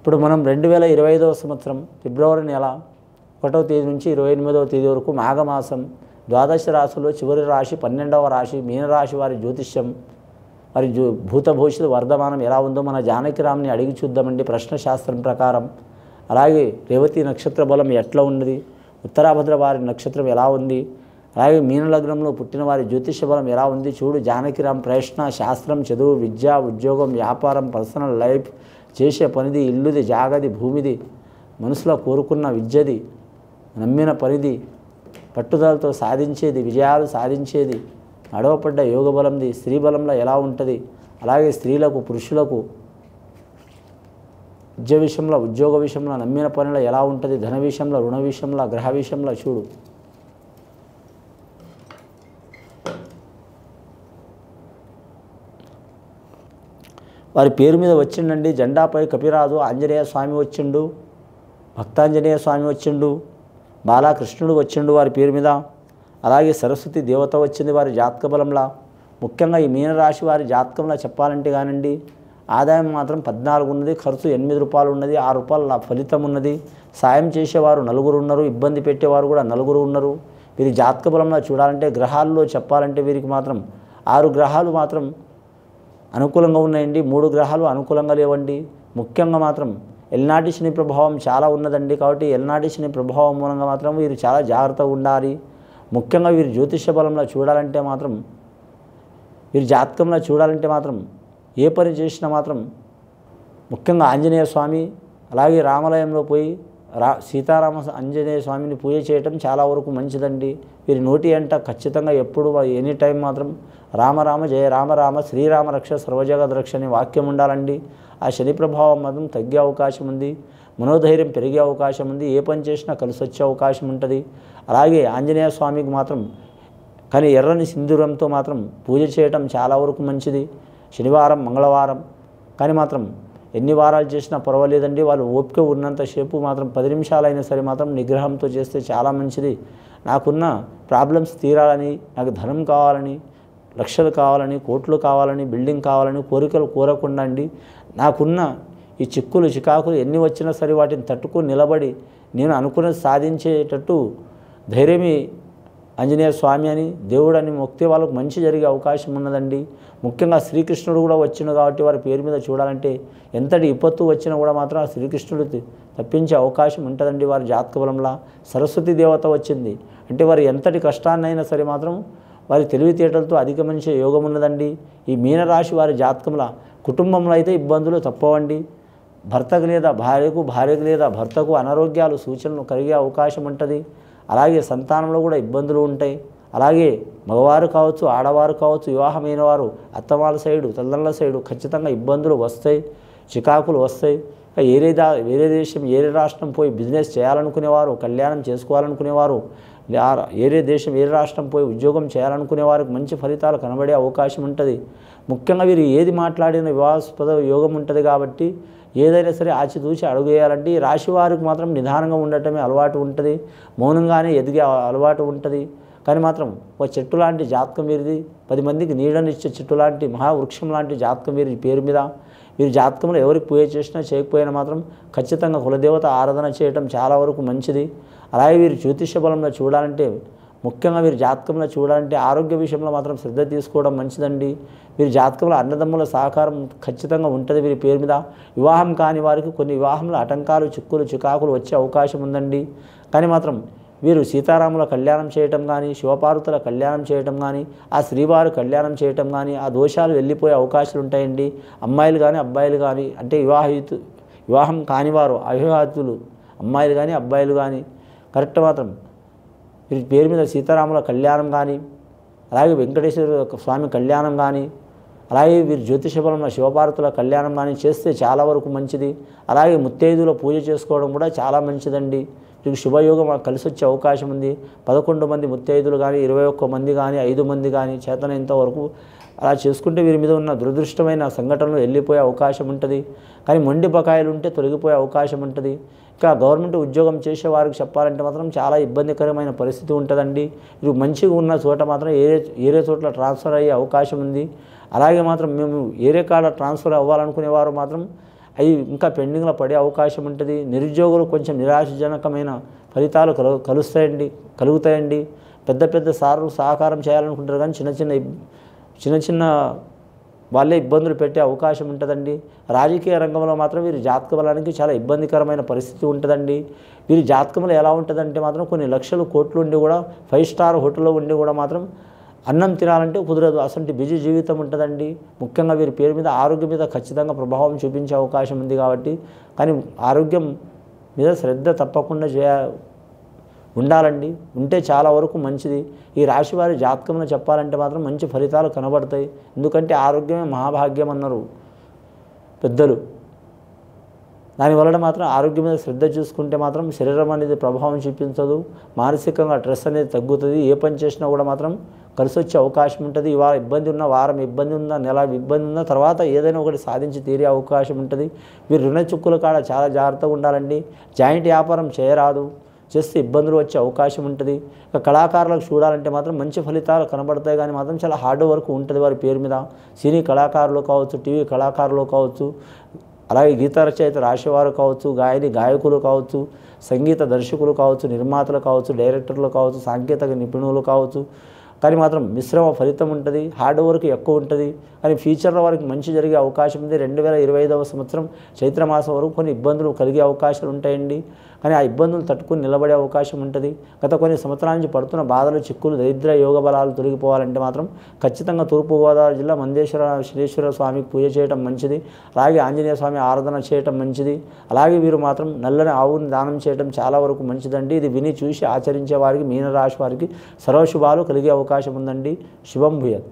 ఇప్పుడు మనం 2025వ సంవత్సరం ఫిబ్రవరి నెల 1వ తేదీ నుంచి 28వ తేదీ వరకు మాఘమాసం ద్వాదశ రాశుల్లో చివరి రాశి 12వ రాశి మీనరాశి వారి జ్యోతిష్యం మరి భూత భవిష్యత్తు వర్ధమానం ఎలా ఉందో మన జానకిరామ్ని అడిగి చూద్దామండి ప్రశ్న శాస్త్రం ప్రకారం. అలాగే రేవతి నక్షత్ర బలం ఎట్లా ఉన్నది, ఉత్తరాభద్ర వారి నక్షత్రం ఎలా ఉంది, అలాగే మీన లగ్నంలో పుట్టిన వారి జ్యోతిష బలం ఎలా ఉంది చూడు. జానకిరామ్ ప్రశ్న శాస్త్రం, చదువు, విద్య, ఉద్యోగం, వ్యాపారం, పర్సనల్ లైఫ్, చేసే పనిది, ఇల్లుది, జాగది, భూమిది, మనసులో కోరుకున్న విద్యది, నమ్మిన పనిది, పట్టుదలతో సాధించేది, విజయాలు సాధించేది, నడవపడ్డ యోగ బలంది, స్త్రీ బలంలో ఎలా ఉంటుంది, అలాగే స్త్రీలకు పురుషులకు విద్య విషయంలో, ఉద్యోగ విషయంలో, నమ్మిన పనులు ఎలా ఉంటుంది, ధన విషయంలో, రుణ విషయంలో, గ్రహ విషయంలో చూడు. వారి పేరు మీద వచ్చిండండి జెండాపై కపిరాజు ఆంజనేయ స్వామి వచ్చిండు, భక్తాంజనేయ స్వామి వచ్చిండు, బాలకృష్ణుడు వచ్చిండు వారి పేరు మీద. అలాగే సరస్వతి దేవత వచ్చింది వారి జాతక బలంలా. ముఖ్యంగా ఈ మీనరాశి వారి జాతకంలో చెప్పాలంటే కానండి ఆదాయం మాత్రం 14 ఉన్నది, ఖర్చు 8 రూపాయలు ఉన్నది, 6 రూపాయల ఫలితం ఉన్నది. సాయం చేసేవారు 4 ఉన్నారు, ఇబ్బంది పెట్టేవారు కూడా 4 ఉన్నారు. వీరి జాతక బలంలో చూడాలంటే గ్రహాల్లో చెప్పాలంటే వీరికి మాత్రం 6 గ్రహాలు మాత్రం అనుకూలంగా ఉన్నాయండి, 3 గ్రహాలు అనుకూలంగా లేవండి. ముఖ్యంగా మాత్రం ఎల్నాటి శని ప్రభావం చాలా ఉన్నదండి. కాబట్టి ఎల్నాటి శని ప్రభావం మూలంగా మాత్రం వీరు చాలా జాగ్రత్తగా ఉండాలి. ముఖ్యంగా వీరి జ్యోతిష బలంలో చూడాలంటే మాత్రం వీరి జాతకంలో చూడాలంటే మాత్రం ఏ పని చేసినా మాత్రం ముఖ్యంగా ఆంజనేయ స్వామి అలాగే రామాలయంలో పోయి సీతారామ ఆంజనేయ స్వామిని పూజ చేయటం చాలా వరకు మంచిదండి. వీరి నోటి అంట ఖచ్చితంగా ఎప్పుడు ఎనీ టైం మాత్రం రామ రామ జయ రామ రామ శ్రీరామ రక్ష సర్వజగద్ రక్ష అనే వాక్యం ఉండాలండి. ఆ శని ప్రభావం మాత్రం తగ్గే అవకాశం ఉంది, మనోధైర్యం పెరిగే అవకాశం ఉంది, ఏ పని చేసినా కలిసి వచ్చే అవకాశం ఉంటుంది. అలాగే ఆంజనేయ స్వామికి మాత్రం కానీ ఎర్రని సింధూరంతో మాత్రం పూజ చేయటం చాలా వరకు మంచిది. శనివారం, మంగళవారం కానీ మాత్రం ఎన్ని వారాలు చేసినా పర్వాలేదండి. వాళ్ళు ఓపిక ఉన్నంతసేపు మాత్రం 10 నిమిషాలైనా సరే మాత్రం నిగ్రహంతో చేస్తే చాలా మంచిది. నాకున్న ప్రాబ్లమ్స్ తీరాలని, నాకు ధనం కావాలని, లక్షలు కావాలని, కోట్లు కావాలని, బిల్డింగ్ కావాలని కోరికలు కోరకుండా అండి నాకున్న ఈ చిక్కులు చికాకులు ఎన్ని వచ్చినా సరే వాటిని తట్టుకొని నిలబడి నేను అనుకున్నది సాధించేటట్టు ధైర్యమే ఆంజనేయ స్వామి అని దేవుడని మొక్కితే వాళ్ళకు మంచి జరిగే అవకాశం ఉన్నదండి. ముఖ్యంగా శ్రీకృష్ణుడు కూడా వచ్చిండు కాబట్టి వారి పేరు మీద చూడాలంటే ఎంతటి విపత్తు వచ్చినా కూడా మాత్రం ఆ శ్రీకృష్ణుడు తప్పించే అవకాశం ఉంటుందండి వారి జాతక బలంలా. సరస్వతి దేవత వచ్చింది అంటే వారు ఎంతటి కష్టాన్నైనా సరే మాత్రం వారి తెలివితేటలతో అధిగమించే యోగం ఉన్నదండి. ఈ మీనరాశి వారి జాతకంలో కుటుంబంలో అయితే ఇబ్బందులు తప్పవండి. భర్తకు లేదా భార్యకు, భార్యకు లేదా భర్తకు అనారోగ్యాలు సూచనలు కలిగే అవకాశం ఉంటుంది. అలాగే సంతానంలో కూడా ఇబ్బందులు ఉంటాయి. అలాగే మగవారు కావచ్చు, ఆడవారు కావచ్చు, వివాహమైన వారు అత్తమాల సైడు, తల్లిదండ్రుల సైడు ఖచ్చితంగా ఇబ్బందులు వస్తాయి, చికాకులు వస్తాయి. వేరే దేశం, వేరే రాష్ట్రం పోయి బిజినెస్ చేయాలనుకునేవారు, కళ్యాణం చేసుకోవాలనుకునేవారు, వేరే దేశం, వేరే రాష్ట్రం పోయి ఉద్యోగం చేయాలనుకునే వారికి మంచి ఫలితాలు కనబడే అవకాశం ఉంటుంది. ముఖ్యంగా వీరు ఏది మాట్లాడిన వివాదాస్పద యోగం ఉంటుంది కాబట్టి ఏదైనా సరే ఆచితూచి అడుగు వేయాలంటే ఈ రాశి వారికి మాత్రం నిదానంగా ఉండటమే అలవాటు ఉంటుంది, మౌనంగానే ఎదిగే అలవాటు ఉంటుంది. కానీ మాత్రం ఒక చెట్టు లాంటి జాతకం వీరిది, 10 మందికి నీడనిచ్చే చెట్టు లాంటి మహావృక్షం లాంటి జాతకం వీరి పేరు మీద. వీరి జాతకంలో ఎవరికి పూజ చేసినా చేయకపోయినా మాత్రం ఖచ్చితంగా కులదేవత ఆరాధన చేయటం చాలా వరకు మంచిది. అలాగే వీరి జ్యోతిష బలంలో చూడాలంటే ముఖ్యంగా వీరి జాతకంలో చూడాలంటే ఆరోగ్య విషయంలో మాత్రం శ్రద్ధ తీసుకోవడం మంచిదండి. వీరి జాతకంలో అన్నదమ్ముల సహకారం ఖచ్చితంగా ఉంటుంది వీరి పేరు మీద. వివాహం కాని వారికి కొన్ని వివాహంలో ఆటంకాలు, చిక్కులు, చికాకులు వచ్చే అవకాశం ఉందండి. కానీ మాత్రం వీరు సీతారాముల కళ్యాణం చేయటం కానీ, శివపార్వతుల కళ్యాణం చేయటం కానీ, ఆ శ్రీవారి కళ్యాణం చేయటం కానీ ఆ దోషాలు వెళ్ళిపోయే అవకాశాలు ఉంటాయండి. అమ్మాయిలు కానీ అబ్బాయిలు కానీ అంటే వివాహం కానివారు, అవివాహితులు అమ్మాయిలు కానీ అబ్బాయిలు కానీ కరెక్ట్ మాత్రం వీరి పేరు మీద సీతారాముల కళ్యాణం కానీ, అలాగే వెంకటేశ్వర స్వామి కళ్యాణం కానీ, అలాగే వీరి జ్యోతిష బలంలో శివపార్వతుల కళ్యాణం కానీ చేస్తే చాలా వరకు మంచిది. అలాగే ముత్తైదుల పూజ చేసుకోవడం కూడా చాలా మంచిదండి. వీరికి శుభయోగం కలిసి వచ్చే అవకాశం ఉంది. 11 మంది ముత్తైదులు కానీ, 21 మంది కానీ, 5 మంది కానీ చేతనంత వరకు అలా చేసుకుంటే వీరి మీద ఉన్న దురదృష్టమైన సంఘటనలు వెళ్ళిపోయే అవకాశం ఉంటుంది. కానీ మొండి బకాయిలు ఉంటే తొలగిపోయే అవకాశం ఉంటుంది. ఇంకా గవర్నమెంట్ ఉద్యోగం చేసే వారికి చెప్పాలంటే మాత్రం చాలా ఇబ్బందికరమైన పరిస్థితి ఉంటుందండి. ఇది మంచిగా ఉన్న చోట మాత్రం ఏరే చోట్ల ట్రాన్స్ఫర్ అయ్యే అవకాశం ఉంది. అలాగే మాత్రం మేము ఏరే కాడ ట్రాన్స్ఫర్ అవ్వాలనుకునేవారు మాత్రం అవి ఇంకా పెండింగ్లో పడే అవకాశం ఉంటుంది. నిరుద్యోగులు కొంచెం నిరాశజనకమైన ఫలితాలు కలుగుతాయండి. పెద్ద పెద్ద సార్లు సహకారం చేయాలనుకుంటారు కానీ చిన్న చిన్న వాళ్ళే ఇబ్బందులు పెట్టే అవకాశం ఉంటుందండి. రాజకీయ రంగంలో మాత్రం వీరి జాతక బలానికి చాలా ఇబ్బందికరమైన పరిస్థితి ఉంటుందండి. వీరి జాతకంలో ఎలా ఉంటుందంటే మాత్రం కొన్ని లక్షలు కోట్లు ఉండి కూడా 5 స్టార్ హోటల్లో ఉండి కూడా మాత్రం అన్నం తినాలంటే కుదరదు. అసలు బిజీ జీవితం ఉంటుందండి. ముఖ్యంగా వీరి పేరు మీద ఆరోగ్యం మీద ఖచ్చితంగా ప్రభావం చూపించే అవకాశం ఉంది కాబట్టి, కానీ ఆరోగ్యం మీద శ్రద్ధ తప్పకుండా ఉండాలండి. ఉంటే చాలా వరకు మంచిది. ఈ రాశి వారి జాతకంలో చెప్పాలంటే మాత్రం మంచి ఫలితాలు కనబడతాయి. ఎందుకంటే ఆరోగ్యమే మహాభాగ్యం అన్నారు పెద్దలు. దానివలన మాత్రం ఆరోగ్యం మీద శ్రద్ధ చూసుకుంటే మాత్రం శరీరం అనేది ప్రభావం చూపించదు. మానసికంగా స్ట్రెస్ అనేది తగ్గుతుంది. ఏ పని చేసినా కూడా మాత్రం కలిసి వచ్చే అవకాశం ఉంటుంది. ఇవాళ ఇబ్బంది ఉన్న, వారం ఇబ్బంది ఉందా, నెల ఇబ్బంది ఉందా, తర్వాత ఏదైనా ఒకటి సాధించి తీరే అవకాశం ఉంటుంది. వీరు రుణ చుక్కుల కాడ చాలా జాగ్రత్తగా ఉండాలండి. జాయింట్ వ్యాపారం చేయరాదు, చేస్తే ఇబ్బందులు వచ్చే అవకాశం ఉంటుంది. ఇక కళాకారులకు చూడాలంటే మాత్రం మంచి ఫలితాలు కనబడతాయి కానీ మాత్రం చాలా హార్డ్ వర్క్ ఉంటుంది వారి పేరు మీద. సినీ కళాకారులు కావచ్చు, టీవీ కళాకారులు కావచ్చు, అలాగే గీత రచయిత రాసేవారు కావచ్చు, గాయకులు కావచ్చు, సంగీత దర్శకులు కావచ్చు, నిర్మాతలు కావచ్చు, డైరెక్టర్లు కావచ్చు, సాంకేతిక నిపుణులు కావచ్చు. కానీ మాత్రం మిశ్రమ ఫలితం ఉంటుంది. హార్డ్ వర్క్ ఎక్కువ ఉంటుంది. కానీ ఫ్యూచర్లో వారికి మంచి జరిగే అవకాశం ఉంది. 2025వ సంవత్సరం చైత్రమాసం వరకు కొన్ని ఇబ్బందులు కలిగే అవకాశాలు ఉంటాయండి. కానీ ఆ ఇబ్బందులు తట్టుకుని నిలబడే అవకాశం ఉంటుంది. గత కొన్ని సంవత్సరాల నుంచి పడుతున్న బాధలు, చిక్కులు, దరిద్ర యోగ బలాలు తొలగిపోవాలంటే మాత్రం ఖచ్చితంగా తూర్పుగోదావరి జిల్లా మందేశ్వర శనేశ్వర స్వామికి పూజ చేయడం మంచిది. అలాగే ఆంజనేయ స్వామి ఆరాధన చేయడం మంచిది. అలాగే వీరు మాత్రం నల్లని ఆవుని దానం చేయడం చాలా వరకు మంచిదండి. ఇది విని చూసి ఆచరించే వారికి, మీనరాశి వారికి సర్వశుభాలు కలిగే అవకాశం ఉందండి. శుభం భూయాత్.